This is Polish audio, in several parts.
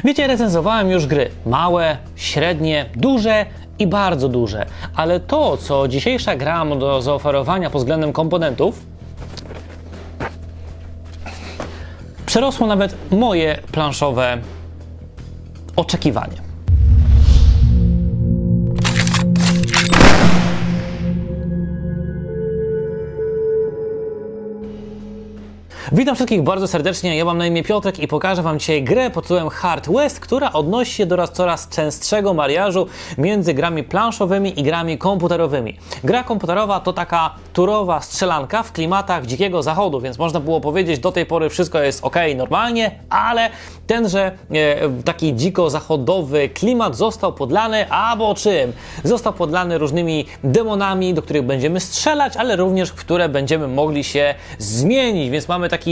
Wiecie, recenzowałem już gry małe, średnie, duże i bardzo duże, ale to, co dzisiejsza gra ma do zaoferowania pod względem komponentów, przerosło nawet moje planszowe oczekiwanie. Witam wszystkich bardzo serdecznie, ja mam na imię Piotrek i pokażę Wam dzisiaj grę pod tytułem Hard West, która odnosi się do coraz częstszego mariażu między grami planszowymi i grami komputerowymi. Gra komputerowa to taka turowa strzelanka w klimatach dzikiego zachodu, więc można było powiedzieć, do tej pory wszystko jest ok, normalnie, ale tenże taki dziko zachodowy klimat został podlany, albo czym? Został podlany różnymi demonami, do których będziemy strzelać, ale również w które będziemy mogli się zmienić, więc mamy taki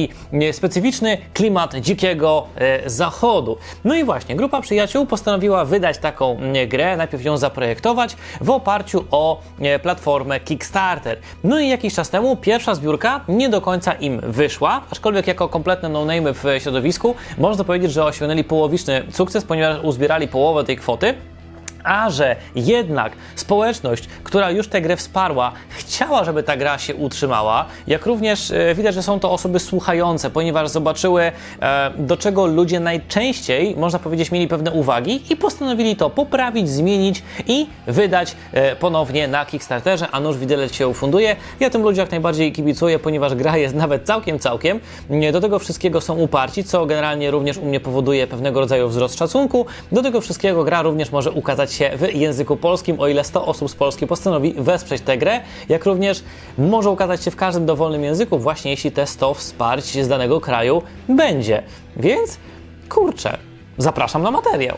specyficzny klimat dzikiego zachodu. No i właśnie, grupa przyjaciół postanowiła wydać taką grę, najpierw ją zaprojektować w oparciu o platformę Kickstarter. No i jakiś czas temu pierwsza zbiórka nie do końca im wyszła, aczkolwiek jako kompletne no-name w środowisku można powiedzieć, że osiągnęli połowiczny sukces, ponieważ uzbierali połowę tej kwoty. A że jednak społeczność, która już tę grę wsparła, chciała, żeby ta gra się utrzymała, jak również widać, że są to osoby słuchające, ponieważ zobaczyły, do czego ludzie najczęściej, można powiedzieć, mieli pewne uwagi i postanowili to poprawić, zmienić i wydać ponownie na Kickstarterze, a nuż widelec się ufunduje. Ja tym ludziom jak najbardziej kibicuję, ponieważ gra jest nawet całkiem. Do tego wszystkiego są uparci, co generalnie również u mnie powoduje pewnego rodzaju wzrost szacunku. Do tego wszystkiego gra również może ukazać się w języku polskim, o ile 100 osób z Polski postanowi wesprzeć tę grę, jak również może ukazać się w każdym dowolnym języku, właśnie jeśli te 100 wsparć z danego kraju będzie. Więc, kurczę, zapraszam na materiał.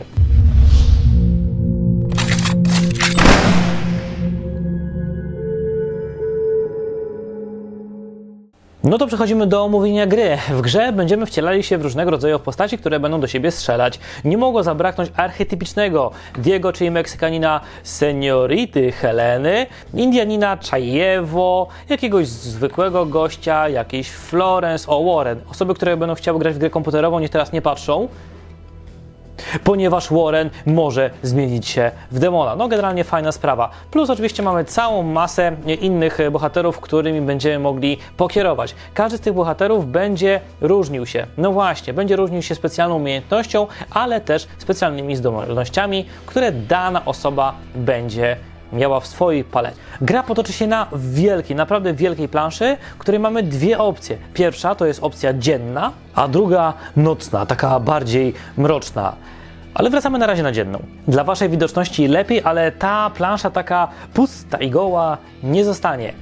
No to przechodzimy do omówienia gry. W grze będziemy wcielali się w różnego rodzaju postaci, które będą do siebie strzelać. Nie mogło zabraknąć archetypicznego Diego, czyli Meksykanina Seniority Heleny, Indianina Chayevo, jakiegoś zwykłego gościa, jakiejś Florence Warren. Osoby, które będą chciały grać w grę komputerową, niech teraz nie patrzą, ponieważ Warren może zmienić się w demona. No generalnie fajna sprawa. Plus oczywiście mamy całą masę innych bohaterów, którymi będziemy mogli pokierować. Każdy z tych bohaterów będzie różnił się. No właśnie, będzie różnił się specjalną umiejętnością, ale też specjalnymi zdolnościami, które dana osoba będzie miała w swojej palecie. Gra potoczy się na wielkiej, naprawdę wielkiej planszy, w której mamy dwie opcje. Pierwsza to jest opcja dzienna, a druga nocna, taka bardziej mroczna. Ale wracamy na razie na dzienną. Dla Waszej widoczności lepiej, ale ta plansza taka pusta i goła nie zostanie.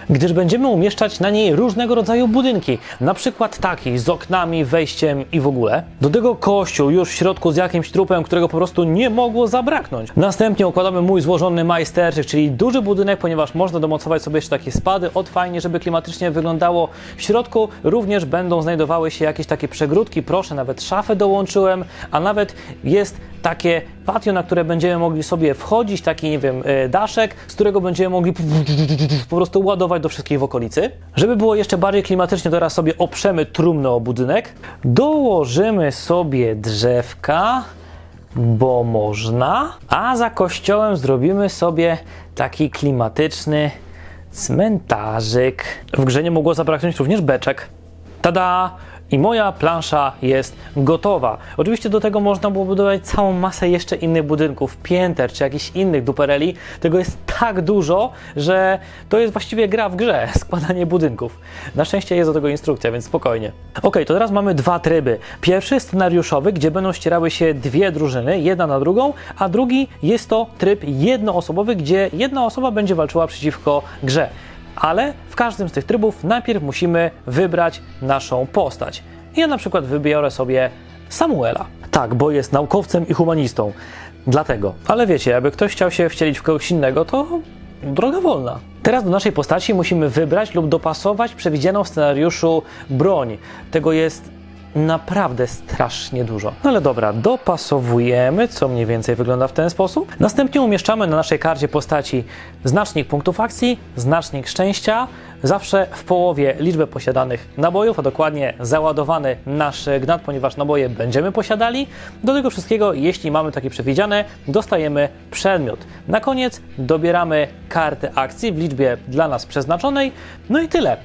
Gdyż będziemy umieszczać na niej różnego rodzaju budynki, na przykład taki z oknami, wejściem i w ogóle. Do tego kościół już w środku z jakimś trupem, którego po prostu nie mogło zabraknąć. Następnie układamy mój złożony majsterczyk, czyli duży budynek, ponieważ można domocować sobie jeszcze takie spady, fajnie, żeby klimatycznie wyglądało. W środku również będą znajdowały się jakieś takie przegródki, proszę, nawet szafę dołączyłem, a nawet jest takie patio, na które będziemy mogli sobie wchodzić, taki, nie wiem, daszek, z którego będziemy mogli po prostu ładować do wszystkich w okolicy. Żeby było jeszcze bardziej klimatycznie, teraz sobie oprzemy trumnę o budynek. Dołożymy sobie drzewka, bo można, a za kościołem zrobimy sobie taki klimatyczny cmentarzyk. W grze nie mogło zabraknąć również beczek. Tada! I moja plansza jest gotowa. Oczywiście do tego można było budować całą masę jeszcze innych budynków, pięter czy jakichś innych dupereli. Tego jest tak dużo, że to jest właściwie gra w grze, składanie budynków. Na szczęście jest do tego instrukcja, więc spokojnie. Ok, to teraz mamy dwa tryby. Pierwszy scenariuszowy, gdzie będą ścierały się dwie drużyny, jedna na drugą, a drugi jest to tryb jednoosobowy, gdzie jedna osoba będzie walczyła przeciwko grze. Ale w każdym z tych trybów najpierw musimy wybrać naszą postać. Ja na przykład wybiorę sobie Samuela. Tak, bo jest naukowcem i humanistą. Dlatego. Ale wiecie, jakby ktoś chciał się wcielić w kogoś innego, to droga wolna. Teraz do naszej postaci musimy wybrać lub dopasować przewidzianą w scenariuszu broń. Tego jest naprawdę strasznie dużo. No ale dobra, dopasowujemy, co mniej więcej wygląda w ten sposób. Następnie umieszczamy na naszej karcie postaci znacznik punktów akcji, znacznik szczęścia, zawsze w połowie liczbę posiadanych nabojów, a dokładnie załadowany nasz gnat, ponieważ naboje będziemy posiadali. Do tego wszystkiego, jeśli mamy takie przewidziane, dostajemy przedmiot. Na koniec dobieramy kartę akcji w liczbie dla nas przeznaczonej. No i tyle.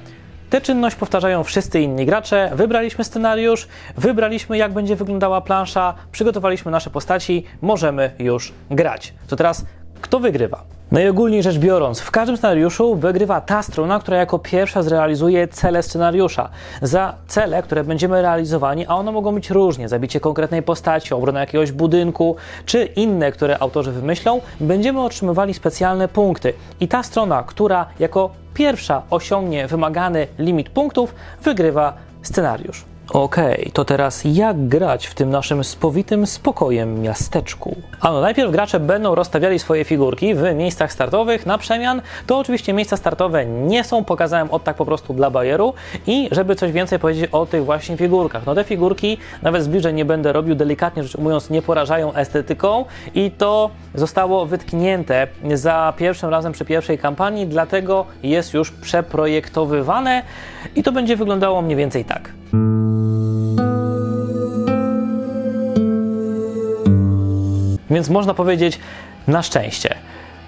Tę czynność powtarzają wszyscy inni gracze. Wybraliśmy scenariusz, wybraliśmy jak będzie wyglądała plansza, przygotowaliśmy nasze postaci, możemy już grać. To teraz kto wygrywa? Najogólniej rzecz biorąc, w każdym scenariuszu wygrywa ta strona, która jako pierwsza zrealizuje cele scenariusza. Za cele, które będziemy realizowani, a one mogą być różnie, zabicie konkretnej postaci, obrona jakiegoś budynku, czy inne, które autorzy wymyślą, będziemy otrzymywali specjalne punkty. I ta strona, która jako pierwsza osiągnie wymagany limit punktów, wygrywa scenariusz. Okej, to teraz jak grać w tym naszym spowitym spokojem miasteczku? Ano, najpierw gracze będą rozstawiali swoje figurki w miejscach startowych. Na przemian to oczywiście miejsca startowe nie są, pokazałem od tak po prostu dla bajeru. I żeby coś więcej powiedzieć o tych właśnie figurkach. No te figurki, nawet zbliżeń nie będę robił, delikatnie rzecz ujmując, nie porażają estetyką i to zostało wytknięte za pierwszym razem przy pierwszej kampanii, dlatego jest już przeprojektowywane i to będzie wyglądało mniej więcej tak. Więc można powiedzieć na szczęście.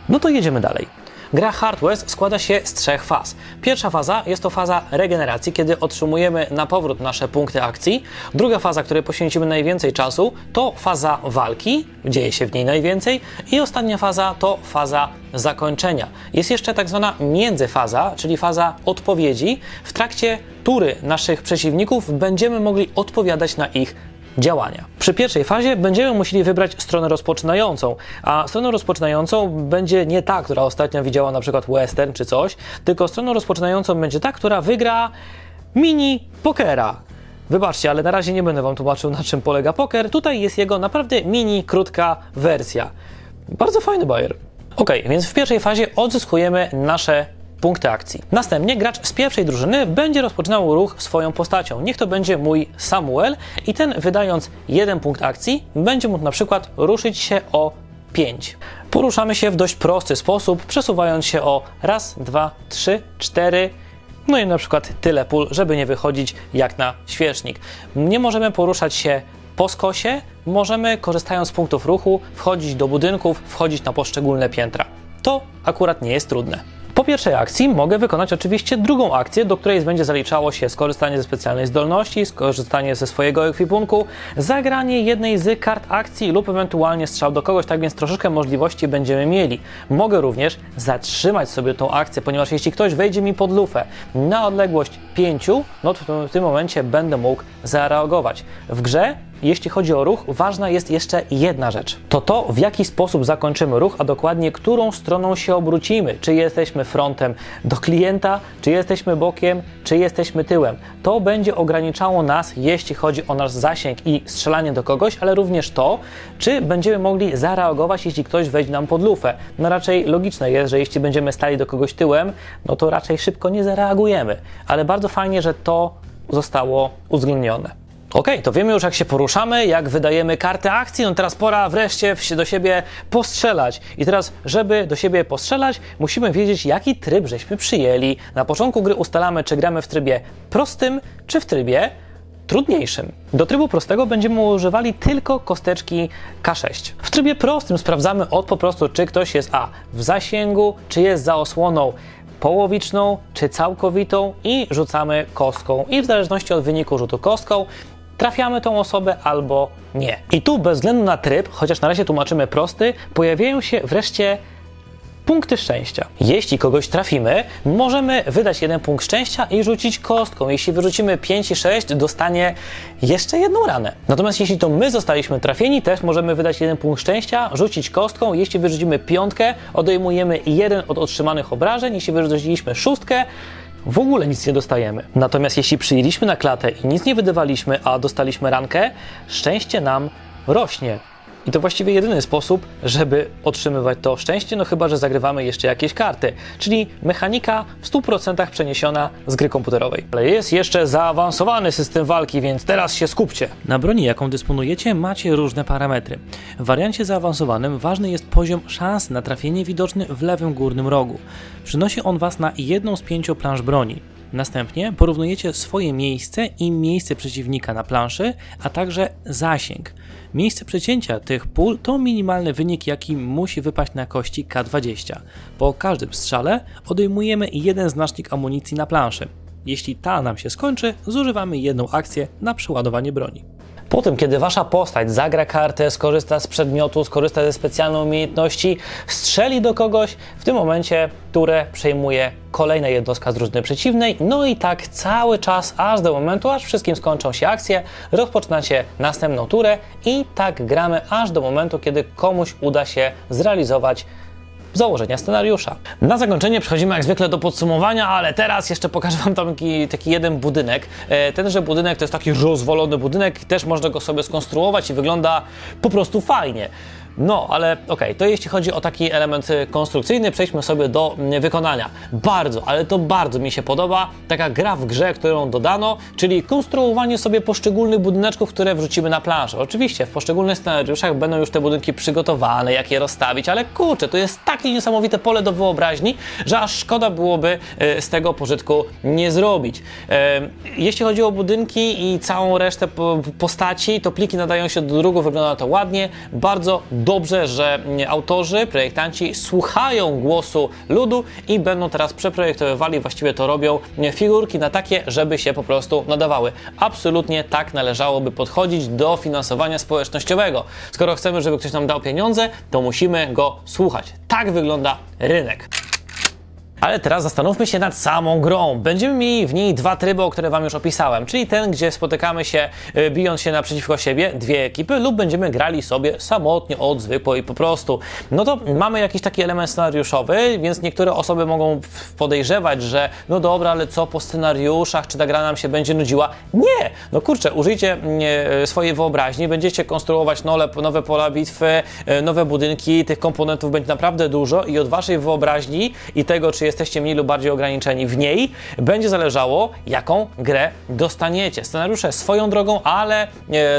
No to jedziemy dalej. Gra Hard West składa się z 3 faz. Pierwsza faza jest to faza regeneracji, kiedy otrzymujemy na powrót nasze punkty akcji. Druga faza, której poświęcimy najwięcej czasu, to faza walki, dzieje się w niej najwięcej. I ostatnia faza to faza zakończenia. Jest jeszcze tak zwana międzyfaza, czyli faza odpowiedzi. W trakcie tury naszych przeciwników będziemy mogli odpowiadać na ich działania. Przy pierwszej fazie będziemy musieli wybrać stronę rozpoczynającą, a stroną rozpoczynającą będzie nie ta, która ostatnio widziała na przykład western czy coś, tylko stroną rozpoczynającą będzie ta, która wygra mini pokera. Wybaczcie, ale na razie nie będę Wam tłumaczył, na czym polega poker. Tutaj jest jego naprawdę mini, krótka wersja. Bardzo fajny bajer. Ok, więc w pierwszej fazie odzyskujemy nasze punkty akcji. Następnie gracz z pierwszej drużyny będzie rozpoczynał ruch swoją postacią. Niech to będzie mój Samuel i ten, wydając 1 punkt akcji, będzie mógł na przykład ruszyć się o 5. Poruszamy się w dość prosty sposób, przesuwając się o 1, 2, 3, 4, no i na przykład tyle pól, żeby nie wychodzić jak na świecznik. Nie możemy poruszać się po skosie, możemy, korzystając z punktów ruchu, wchodzić do budynków, wchodzić na poszczególne piętra. To akurat nie jest trudne. Po pierwszej akcji mogę wykonać oczywiście drugą akcję, do której będzie zaliczało się skorzystanie ze specjalnej zdolności, skorzystanie ze swojego ekwipunku, zagranie jednej z kart akcji lub ewentualnie strzał do kogoś, tak więc troszeczkę możliwości będziemy mieli. Mogę również zatrzymać sobie tą akcję, ponieważ jeśli ktoś wejdzie mi pod lufę na odległość 5, no to w tym momencie będę mógł zareagować. W grze, jeśli chodzi o ruch, ważna jest jeszcze jedna rzecz. To, w jaki sposób zakończymy ruch, a dokładnie którą stroną się obrócimy. Czy jesteśmy frontem do klienta, czy jesteśmy bokiem, czy jesteśmy tyłem. To będzie ograniczało nas, jeśli chodzi o nasz zasięg i strzelanie do kogoś, ale również to, czy będziemy mogli zareagować, jeśli ktoś wejdzie nam pod lufę. No raczej logiczne jest, że jeśli będziemy stali do kogoś tyłem, no to raczej szybko nie zareagujemy. Ale bardzo fajnie, że to zostało uwzględnione. Okej, to wiemy już jak się poruszamy, jak wydajemy kartę akcji, no teraz pora wreszcie do siebie postrzelać. I teraz, żeby do siebie postrzelać, musimy wiedzieć, jaki tryb żeśmy przyjęli. Na początku gry ustalamy, czy gramy w trybie prostym, czy w trybie trudniejszym. Do trybu prostego będziemy używali tylko kosteczki K6. W trybie prostym sprawdzamy po prostu, czy ktoś jest w zasięgu, czy jest za osłoną połowiczną, czy całkowitą i rzucamy kostką. I w zależności od wyniku rzutu kostką trafiamy tą osobę albo nie. I tu bez względu na tryb, chociaż na razie tłumaczymy prosty, pojawiają się wreszcie punkty szczęścia. Jeśli kogoś trafimy, możemy wydać 1 punkt szczęścia i rzucić kostką. Jeśli wyrzucimy 5 i 6, dostanie jeszcze 1 ranę. Natomiast jeśli to my zostaliśmy trafieni, też możemy wydać 1 punkt szczęścia, rzucić kostką. Jeśli wyrzucimy 5, odejmujemy 1 od otrzymanych obrażeń. Jeśli wyrzuciliśmy 6, w ogóle nic nie dostajemy. Natomiast jeśli przyjęliśmy na klatę i nic nie wydawaliśmy, a dostaliśmy rankę, szczęście nam rośnie. I to właściwie jedyny sposób, żeby otrzymywać to szczęście, no chyba że zagrywamy jeszcze jakieś karty, czyli mechanika w 100% przeniesiona z gry komputerowej. Ale jest jeszcze zaawansowany system walki, więc teraz się skupcie. Na broni, jaką dysponujecie, macie różne parametry. W wariancie zaawansowanym ważny jest poziom szans na trafienie widoczny w lewym górnym rogu. Przynosi on Was na jedną z 5 plansz broni. Następnie porównujecie swoje miejsce i miejsce przeciwnika na planszy, a także zasięg. Miejsce przecięcia tych pól to minimalny wynik, jaki musi wypaść na kości K20. Po każdym strzale odejmujemy jeden znacznik amunicji na planszy. Jeśli ta nam się skończy, zużywamy jedną akcję na przeładowanie broni. Po tym, kiedy Wasza postać zagra kartę, skorzysta z przedmiotu, skorzysta ze specjalnej umiejętności, strzeli do kogoś, w tym momencie turę przejmuje kolejna jednostka z drużyny przeciwnej, no i tak cały czas, aż do momentu, aż wszystkim skończą się akcje, rozpoczynacie następną turę i tak gramy aż do momentu, kiedy komuś uda się zrealizować założenia scenariusza. Na zakończenie przechodzimy jak zwykle do podsumowania, ale teraz jeszcze pokażę Wam taki jeden budynek. Tenże budynek to jest taki rozwalony budynek, też można go sobie skonstruować i wygląda po prostu fajnie. No, ale okej, to jeśli chodzi o taki element konstrukcyjny, przejdźmy sobie do wykonania. Bardzo, ale to bardzo mi się podoba taka gra w grze, którą dodano, czyli konstruowanie sobie poszczególnych budyneczków, które wrzucimy na planszę. Oczywiście w poszczególnych scenariuszach będą już te budynki przygotowane, jak je rozstawić, ale kurczę, to jest takie niesamowite pole do wyobraźni, że aż szkoda byłoby z tego pożytku nie zrobić. Jeśli chodzi o budynki i całą resztę postaci, to pliki nadają się do druku, wygląda to ładnie, bardzo dobrze, że autorzy, projektanci słuchają głosu ludu i będą teraz przeprojektowywali, właściwie to robią figurki na takie, żeby się po prostu nadawały. Absolutnie tak należałoby podchodzić do finansowania społecznościowego. Skoro chcemy, żeby ktoś nam dał pieniądze, to musimy go słuchać. Tak wygląda rynek. Ale teraz zastanówmy się nad samą grą. Będziemy mieli w niej dwa tryby, o które Wam już opisałem, czyli ten, gdzie spotykamy się bijąc się naprzeciwko siebie, dwie ekipy, lub będziemy grali sobie samotnie od zwykłej po prostu. No to mamy jakiś taki element scenariuszowy, więc niektóre osoby mogą podejrzewać, że no dobra, ale co po scenariuszach, czy ta gra nam się będzie nudziła? Nie! No kurczę, użyjcie swojej wyobraźni, będziecie konstruować nowe pola bitwy, nowe budynki, tych komponentów będzie naprawdę dużo i od Waszej wyobraźni i tego, czy jesteście mniej lub bardziej ograniczeni w niej, będzie zależało, jaką grę dostaniecie. Scenariusze swoją drogą, ale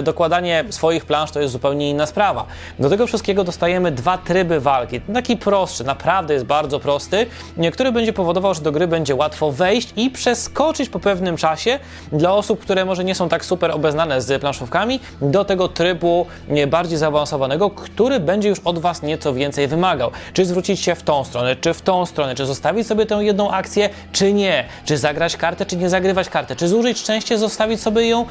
dokładanie swoich plansz to jest zupełnie inna sprawa. Do tego wszystkiego dostajemy dwa tryby walki. Taki prostszy, naprawdę jest bardzo prosty, który będzie powodował, że do gry będzie łatwo wejść i przeskoczyć po pewnym czasie dla osób, które może nie są tak super obeznane z planszówkami, do tego trybu bardziej zaawansowanego, który będzie już od Was nieco więcej wymagał. Czy zwrócić się w tą stronę, czy w tą stronę, czy zostawić sobie tę jedną akcję, czy nie, czy zagrać kartę, czy nie zagrywać kartę, czy zużyć szczęście, zostawić sobie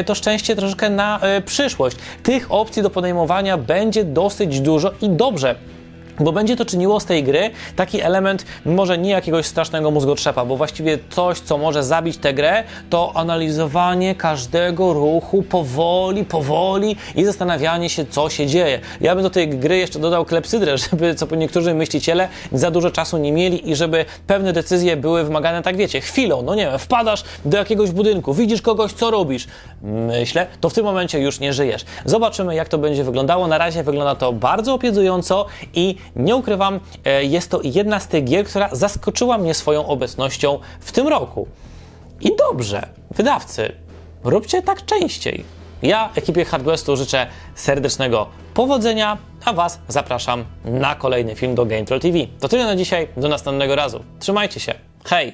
to szczęście troszeczkę na przyszłość. Tych opcji do podejmowania będzie dosyć dużo i dobrze, bo będzie to czyniło z tej gry taki element może nie jakiegoś strasznego mózgotrzepa, bo właściwie coś, co może zabić tę grę, to analizowanie każdego ruchu powoli i zastanawianie się, co się dzieje. Ja bym do tej gry jeszcze dodał klepsydrę, żeby, co niektórzy myśliciele, za dużo czasu nie mieli i żeby pewne decyzje były wymagane, tak wiecie, chwilą, no nie wiem, wpadasz do jakiegoś budynku, widzisz kogoś, co robisz? Myślę, to w tym momencie już nie żyjesz. Zobaczymy, jak to będzie wyglądało. Na razie wygląda to bardzo obiecująco i nie ukrywam, jest to jedna z tych gier, która zaskoczyła mnie swoją obecnością w tym roku. I dobrze, wydawcy, róbcie tak częściej. Ja ekipie Hardwestu życzę serdecznego powodzenia, a Was zapraszam na kolejny film do GameTroll TV. To tyle na dzisiaj, do następnego razu. Trzymajcie się, hej!